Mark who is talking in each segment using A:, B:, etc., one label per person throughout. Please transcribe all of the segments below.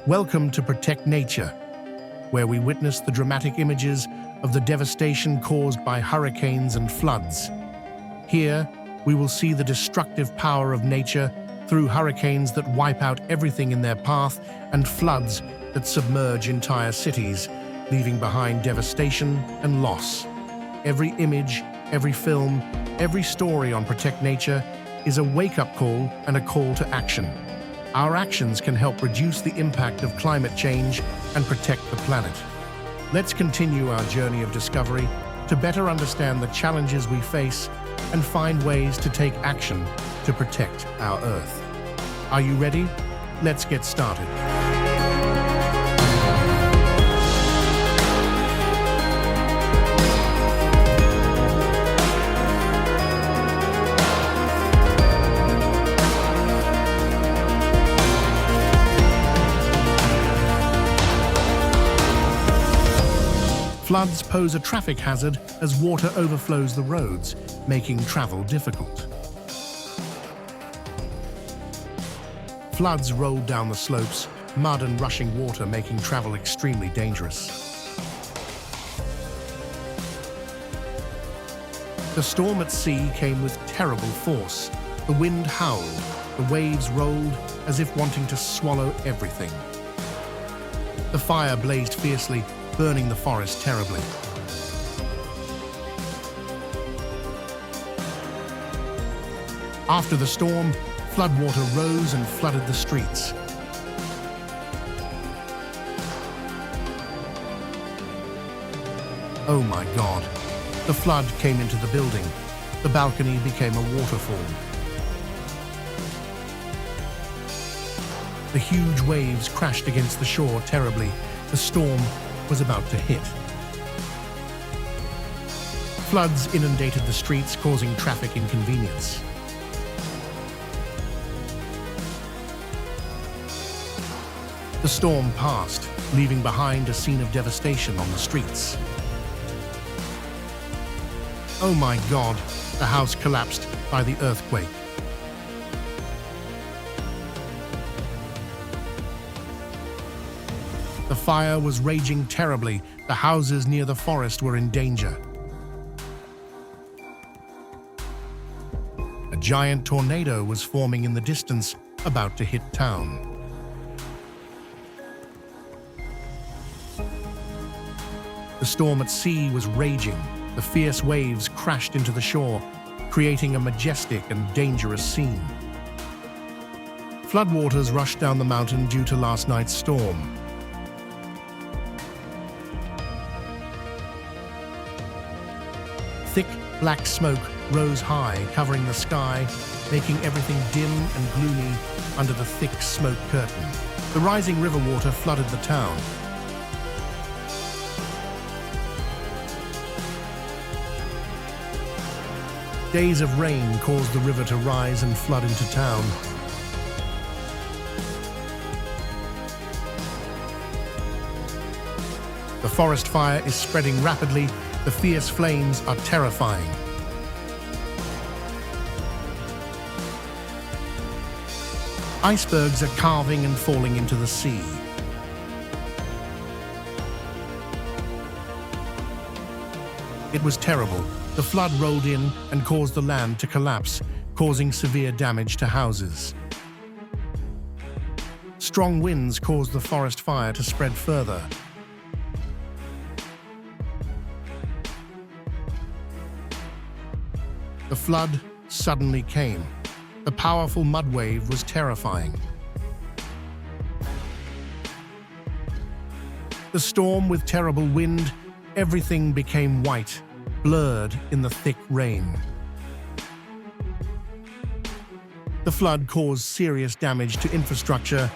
A: Welcome to Protect Nature, where we witness the dramatic images of the devastation caused by hurricanes and floods. Here, we will see the destructive power of nature through hurricanes that wipe out everything in their path and floods that submerge entire cities, leaving behind devastation and loss. Every image, every film, every story on Protect Nature is a wake-up call and a call to action. Our actions can help reduce the impact of climate change and protect the planet. Let's continue our journey of discovery to better understand the challenges we face and find ways to take action to protect our Earth. Are you ready? Let's get started. Floods pose a traffic hazard as water overflows the roads, making travel difficult. Floods roll down the slopes, mud and rushing water making travel extremely dangerous. The storm at sea came with terrible force. The wind howled, the waves rolled as if wanting to swallow everything. The fire blazed fiercely, burning the forest terribly. After the storm, floodwater rose and flooded the streets. Oh my God! The flood came into the building. The balcony became a waterfall. The huge waves crashed against the shore terribly. The storm was about to hit. Floods inundated the streets, causing traffic inconvenience. The storm passed, leaving behind a scene of devastation on the streets. Oh my God, the house collapsed by the earthquake. The fire was raging terribly. The houses near the forest were in danger. A giant tornado was forming in the distance, about to hit town. The storm at sea was raging. The fierce waves crashed into the shore, creating a majestic and dangerous scene. Floodwaters rushed down the mountain due to last night's storm. Thick, black smoke rose high, covering the sky, making everything dim and gloomy under the thick smoke curtain. The rising river water flooded the town. Days of rain caused the river to rise and flood into town. The forest fire is spreading rapidly. The fierce flames are terrifying. Icebergs are calving and falling into the sea. It was terrible. The flood rolled in and caused the land to collapse, causing severe damage to houses. Strong winds caused the forest fire to spread further. The flood suddenly came. The powerful mud wave was terrifying. The storm with terrible wind, everything became white, blurred in the thick rain. The flood caused serious damage to infrastructure.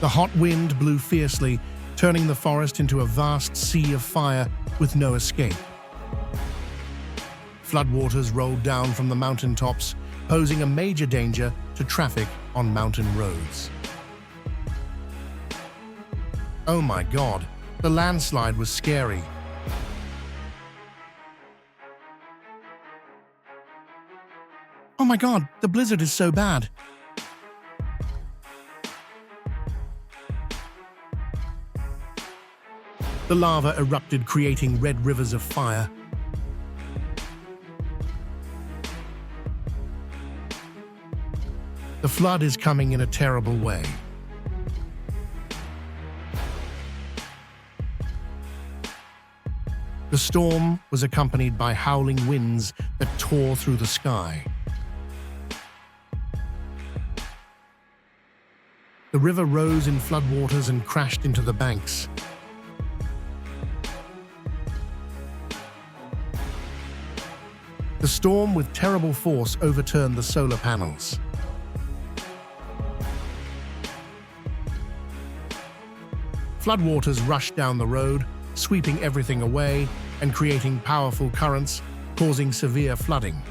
A: The hot wind blew fiercely, turning the forest into a vast sea of fire with no escape. Floodwaters rolled down from the mountaintops, posing a major danger to traffic on mountain roads. Oh my God, the landslide was scary. Oh my God, the blizzard is so bad. The lava erupted, creating red rivers of fire. The flood is coming in a terrible way. The storm was accompanied by howling winds that tore through the sky. The river rose in floodwaters and crashed into the banks. The storm with terrible force overturned the solar panels. Floodwaters rushed down the road, sweeping everything away and creating powerful currents, causing severe flooding.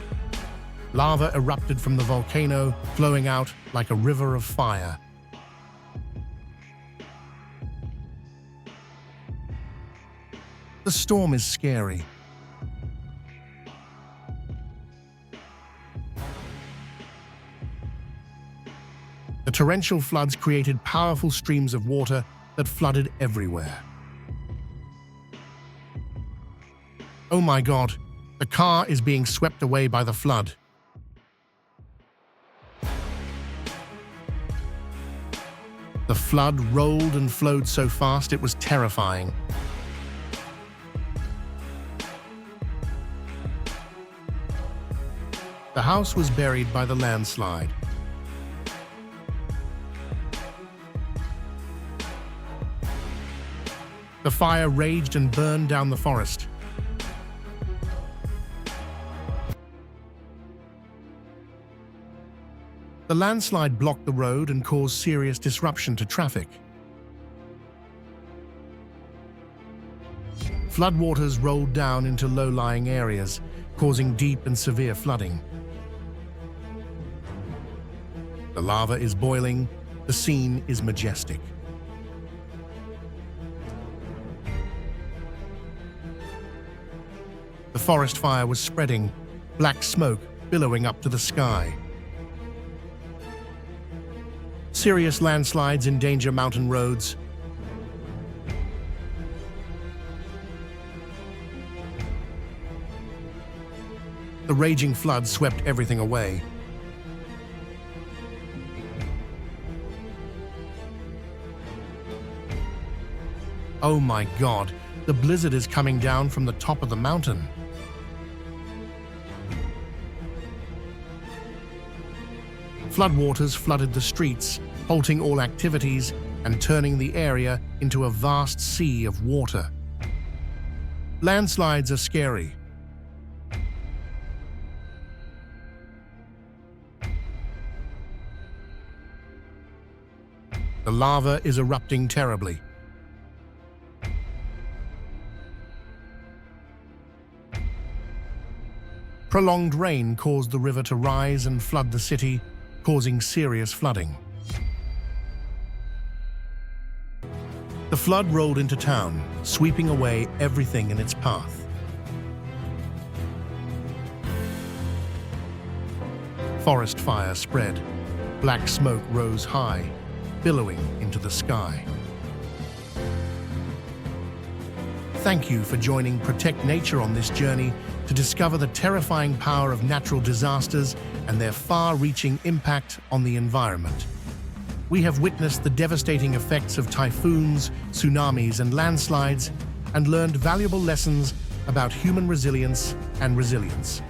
A: Lava erupted from the volcano, flowing out like a river of fire. The storm is scary. The torrential floods created powerful streams of water that flooded everywhere. Oh my God, the car is being swept away by the flood. The flood rolled and flowed so fast it was terrifying. The house was buried by the landslide. The fire raged and burned down the forest. The landslide blocked the road and caused serious disruption to traffic. Floodwaters rolled down into low-lying areas, causing deep and severe flooding. The lava is boiling. The scene is majestic. The forest fire was spreading, black smoke billowing up to the sky. Serious landslides endanger mountain roads. The raging flood swept everything away. Oh my God, the blizzard is coming down from the top of the mountain. Floodwaters flooded the streets, halting all activities and turning the area into a vast sea of water. Landslides are scary. The lava is erupting terribly. Prolonged rain caused the river to rise and flood the city, causing serious flooding. The flood rolled into town, sweeping away everything in its path. Forest fire spread. Black smoke rose high, billowing into the sky. Thank you for joining Protect Nature on this journey to discover the terrifying power of natural disasters and their far-reaching impact on the environment. We have witnessed the devastating effects of typhoons, tsunamis, and landslides, and learned valuable lessons about human resilience and resilience.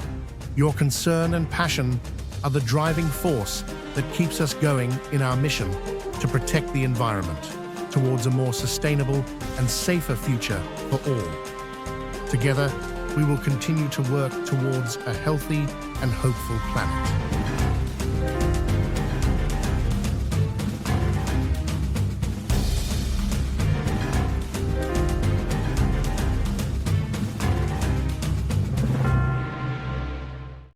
A: Your concern and passion are the driving force that keeps us going in our mission to protect the environment towards a more sustainable and safer future for all. Together, we will continue to work towards a healthy and hopeful planet.